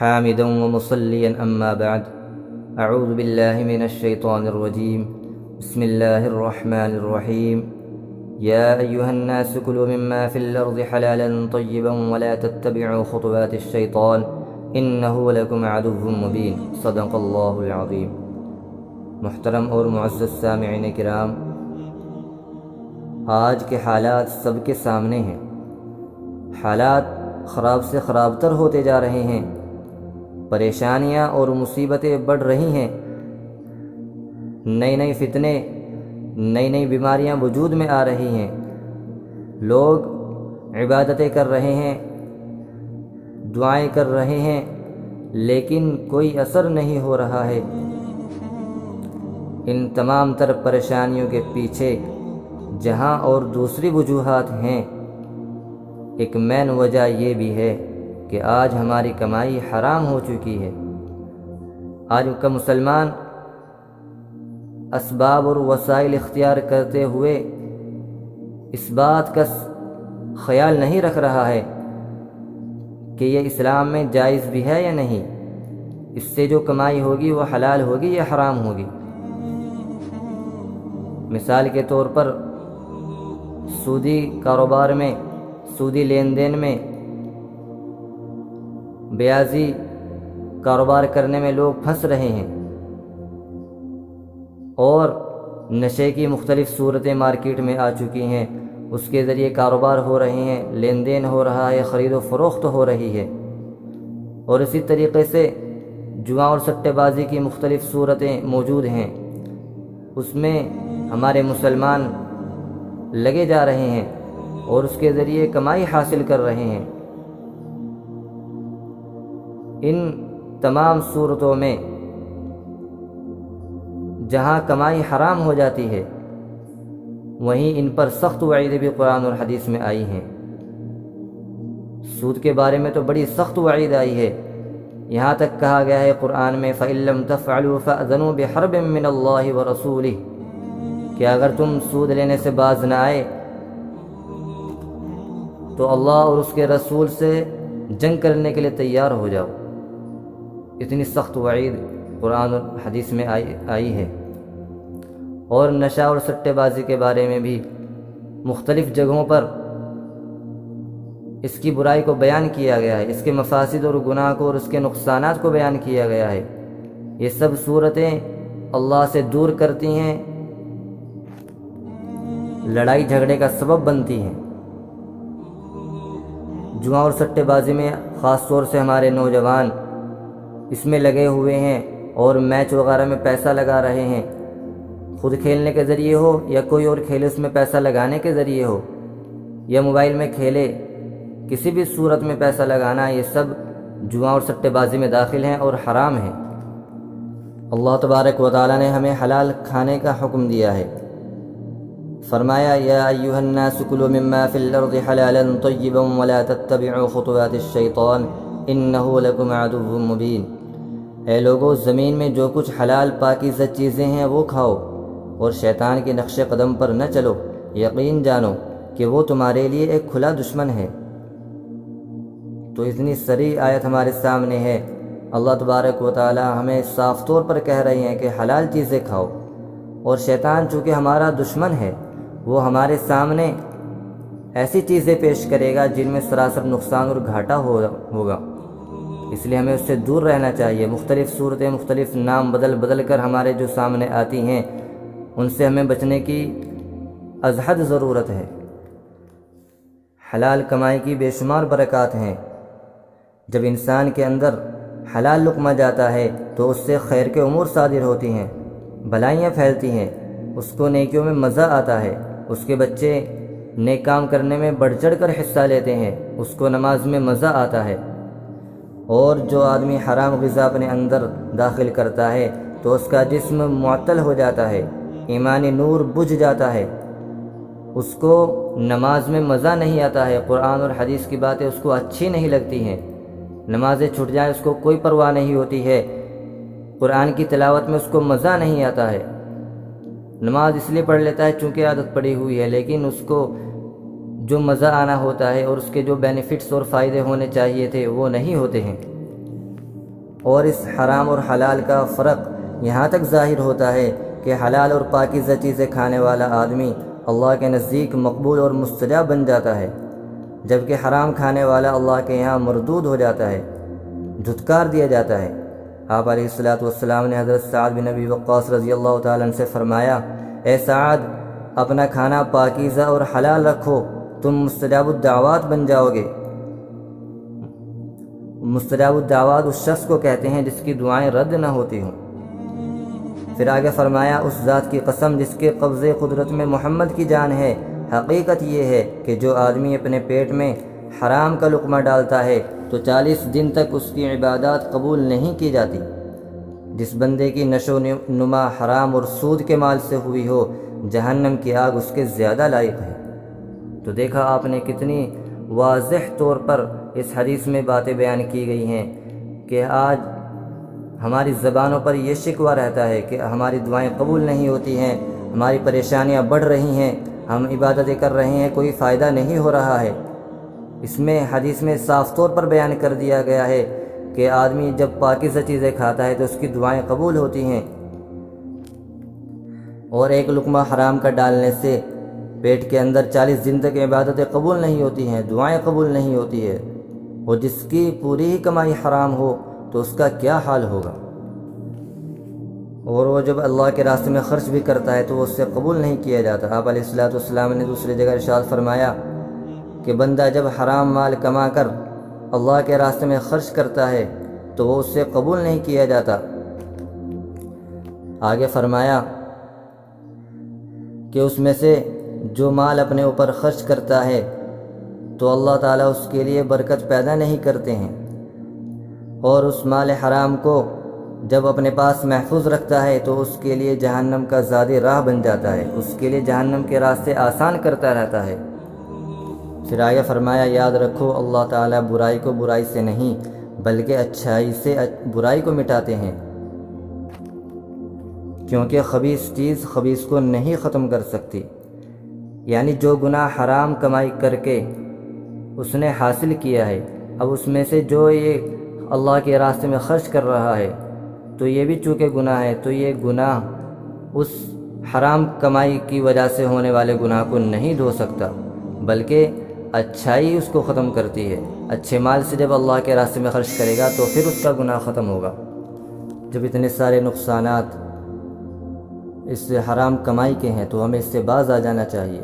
حامدا ومصليا أما بعد أعوذ بالله من الشيطان الرجيم بسم الله الرحمن الرحيم يا أيها الناس كلوا مما في الأرض حلالا طيبا ولا تتبعوا خطوات الشيطان إنه لكم عدو مبين صدق اللہ العظیم۔ محترم اور معزز سامعین کرام، آج کے حالات سب کے سامنے ہیں۔ حالات خراب سے خراب تر ہوتے جا رہے ہیں، پریشانیاں اور مصیبتیں بڑھ رہی ہیں، نئی فتنے، نئی بیماریاں وجود میں آ رہی ہیں، لوگ عبادتیں کر رہے ہیں، دعائیں کر رہے ہیں، لیکن کوئی اثر نہیں ہو رہا ہے۔ ان تمام تر پریشانیوں کے پیچھے جہاں اور دوسری وجوہات ہیں، ایک مین وجہ یہ بھی ہے کہ آج ہماری کمائی حرام ہو چکی ہے۔ آج کا مسلمان اسباب اور وسائل اختیار کرتے ہوئے اس بات کا خیال نہیں رکھ رہا ہے کہ یہ اسلام میں جائز بھی ہے یا نہیں، اس سے جو کمائی ہوگی وہ حلال ہوگی یا حرام ہوگی۔ مثال کے طور پر سودی کاروبار میں، سودی لین دین میں، بیاضی کاروبار کرنے میں لوگ پھنس رہے ہیں، اور نشے کی مختلف صورتیں مارکیٹ میں آ چکی ہیں، اس کے ذریعے کاروبار ہو رہے ہیں، لین دین ہو رہا ہے، خرید و فروخت ہو رہی ہے۔ اور اسی طریقے سے جوا اور سٹے بازی کی مختلف صورتیں موجود ہیں، اس میں ہمارے مسلمان لگے جا رہے ہیں اور اس کے ذریعے کمائی حاصل کر رہے ہیں۔ ان تمام صورتوں میں جہاں کمائی حرام ہو جاتی ہے، وہیں ان پر سخت وعید بھی قرآن اور حدیث میں آئی ہیں۔ سود کے بارے میں تو بڑی سخت وعید آئی ہے، یہاں تک کہا گیا ہے قرآن میں فَإِن لَّمْ تَفْعَلُوا فَأْذَنُوا بِحَرْبٍ مِّنَ اللَّهِ وَرَسُولِهِ کہ اگر تم سود لینے سے باز نہ آئے تو اللہ اور اس کے رسول سے جنگ کرنے کے لیے تیار ہو جاؤ۔ اتنی سخت وعید قرآن اور حدیث میں آئی ہے۔ اور نشہ اور سٹے بازی کے بارے میں بھی مختلف جگہوں پر اس کی برائی کو بیان کیا گیا ہے، اس کے مفاسد اور گناہ کو اور اس کے نقصانات کو بیان کیا گیا ہے۔ یہ سب صورتیں اللہ سے دور کرتی ہیں، لڑائی جھگڑے کا سبب بنتی ہیں۔ جوا اور سٹے بازی میں خاص طور سے ہمارے نوجوان اس میں لگے ہوئے ہیں اور میچ وغیرہ میں پیسہ لگا رہے ہیں، خود کھیلنے کے ذریعے ہو یا کوئی اور کھیلے اس میں پیسہ لگانے کے ذریعے ہو، یا موبائل میں کھیلے، کسی بھی صورت میں پیسہ لگانا، یہ سب جوا اور سٹے بازی میں داخل ہیں اور حرام ہیں۔ اللہ تبارک و تعالیٰ نے ہمیں حلال کھانے کا حکم دیا ہے، فرمایا یا ایھا الناس کلوا مما فی الارض حلالا طیبا ولا تتبعوا خطوات الشیطان انہ لکم عدو مبین۔ اے لوگو، زمین میں جو کچھ حلال پاکیزہ چیزیں ہیں وہ کھاؤ اور شیطان کے نقش قدم پر نہ چلو، یقین جانو کہ وہ تمہارے لیے ایک کھلا دشمن ہے۔ تو اتنی صریح آیت ہمارے سامنے ہے، اللہ تبارک و تعالی ہمیں صاف طور پر کہہ رہے ہیں کہ حلال چیزیں کھاؤ، اور شیطان چونکہ ہمارا دشمن ہے، وہ ہمارے سامنے ایسی چیزیں پیش کرے گا جن میں سراسر نقصان اور گھاٹا ہوگا، اس لیے ہمیں اس سے دور رہنا چاہیے۔ مختلف صورتیں، مختلف نام بدل کر ہمارے جو سامنے آتی ہیں، ان سے ہمیں بچنے کی از حد ضرورت ہے۔ حلال کمائی کی بے شمار برکات ہیں۔ جب انسان کے اندر حلال لقمہ جاتا ہے تو اس سے خیر کے امور صادر ہوتی ہیں، بھلائیاں پھیلتی ہیں، اس کو نیکیوں میں مزہ آتا ہے، اس کے بچے نیک کام کرنے میں بڑھ چڑھ کر حصہ لیتے ہیں، اس کو نماز میں مزہ آتا ہے۔ اور جو آدمی حرام غذا اپنے اندر داخل کرتا ہے تو اس کا جسم معطل ہو جاتا ہے، ایمانی نور بجھ جاتا ہے، اس کو نماز میں مزہ نہیں آتا ہے، قرآن اور حدیث کی باتیں اس کو اچھی نہیں لگتی ہیں، نمازیں چھوٹ جائیں اس کو کوئی پرواہ نہیں ہوتی ہے، قرآن کی تلاوت میں اس کو مزہ نہیں آتا ہے۔ نماز اس لیے پڑھ لیتا ہے چونکہ عادت پڑی ہوئی ہے، لیکن اس کو جو مزہ آنا ہوتا ہے اور اس کے جو بینیفٹس اور فائدے ہونے چاہیے تھے وہ نہیں ہوتے ہیں۔ اور اس حرام اور حلال کا فرق یہاں تک ظاہر ہوتا ہے کہ حلال اور پاکیزہ چیزیں کھانے والا آدمی اللہ کے نزدیک مقبول اور مستجاب بن جاتا ہے، جبکہ حرام کھانے والا اللہ کے یہاں مردود ہو جاتا ہے، دھتکار دیا جاتا ہے۔ آپ علیہ الصلوۃ والسلام نے حضرت سعد بن ابی وقاص رضی اللہ تعالیٰ عنہ سے فرمایا، اے سعد، اپنا کھانا پاکیزہ اور حلال رکھو، تم مستجاب الدعوات بن جاؤ گے۔ مستجاب الدعوات اس شخص کو کہتے ہیں جس کی دعائیں رد نہ ہوتی ہوں۔ پھر آگے فرمایا، اس ذات کی قسم جس کے قبضے قدرت میں محمد کی جان ہے، حقیقت یہ ہے کہ جو آدمی اپنے پیٹ میں حرام کا لقمہ ڈالتا ہے تو 40 دن تک اس کی عبادات قبول نہیں کی جاتی۔ جس بندے کی نشو و نما حرام اور سود کے مال سے ہوئی ہو، جہنم کی آگ اس کے زیادہ لائق ہے۔ تو دیکھا آپ نے کتنی واضح طور پر اس حدیث میں باتیں بیان کی گئی ہیں کہ آج ہماری زبانوں پر یہ شکوہ رہتا ہے کہ ہماری دعائیں قبول نہیں ہوتی ہیں، ہماری پریشانیاں بڑھ رہی ہیں، ہم عبادتیں کر رہے ہیں، کوئی فائدہ نہیں ہو رہا ہے۔ اس میں حدیث میں صاف طور پر بیان کر دیا گیا ہے کہ آدمی جب پاکیزہ چیزیں کھاتا ہے تو اس کی دعائیں قبول ہوتی ہیں، اور ایک لقمہ حرام کا ڈالنے سے پیٹ کے اندر 40 دن تک عبادتیں قبول نہیں ہوتی ہیں، دعائیں قبول نہیں ہوتی ہے۔ اور جس کی پوری ہی کمائی حرام ہو تو اس کا کیا حال ہوگا؟ اور وہ جب اللہ کے راستے میں خرچ بھی کرتا ہے تو وہ اس سے قبول نہیں کیا جاتا۔ آپ علیہ الصلوۃ والسلام نے دوسری جگہ ارشاد فرمایا کہ بندہ جب حرام مال کما کر اللہ کے راستے میں خرچ کرتا ہے تو وہ اس سے قبول نہیں کیا جاتا۔ آگے فرمایا کہ اس میں سے جو مال اپنے اوپر خرچ کرتا ہے تو اللہ تعالیٰ اس کے لیے برکت پیدا نہیں کرتے ہیں، اور اس مال حرام کو جب اپنے پاس محفوظ رکھتا ہے تو اس کے لیے جہنم کا زادِ راہ بن جاتا ہے، اس کے لیے جہنم کے راستے آسان کرتا رہتا ہے۔ پھر آگے فرمایا، یاد رکھو اللہ تعالیٰ برائی کو برائی سے نہیں بلکہ اچھائی سے برائی کو مٹاتے ہیں، کیونکہ خبیث چیز خبیث کو نہیں ختم کر سکتی۔ یعنی جو گناہ حرام کمائی کر کے اس نے حاصل کیا ہے، اب اس میں سے جو یہ اللہ کے راستے میں خرچ کر رہا ہے تو یہ بھی چونکہ گناہ ہے، تو یہ گناہ اس حرام کمائی کی وجہ سے ہونے والے گناہ کو نہیں دھو سکتا، بلکہ اچھائی اس کو ختم کرتی ہے۔ اچھے مال سے جب اللہ کے راستے میں خرچ کرے گا تو پھر اس کا گناہ ختم ہوگا۔ جب اتنے سارے نقصانات اس حرام کمائی کے ہیں تو ہمیں اس سے باز آ جانا چاہیے۔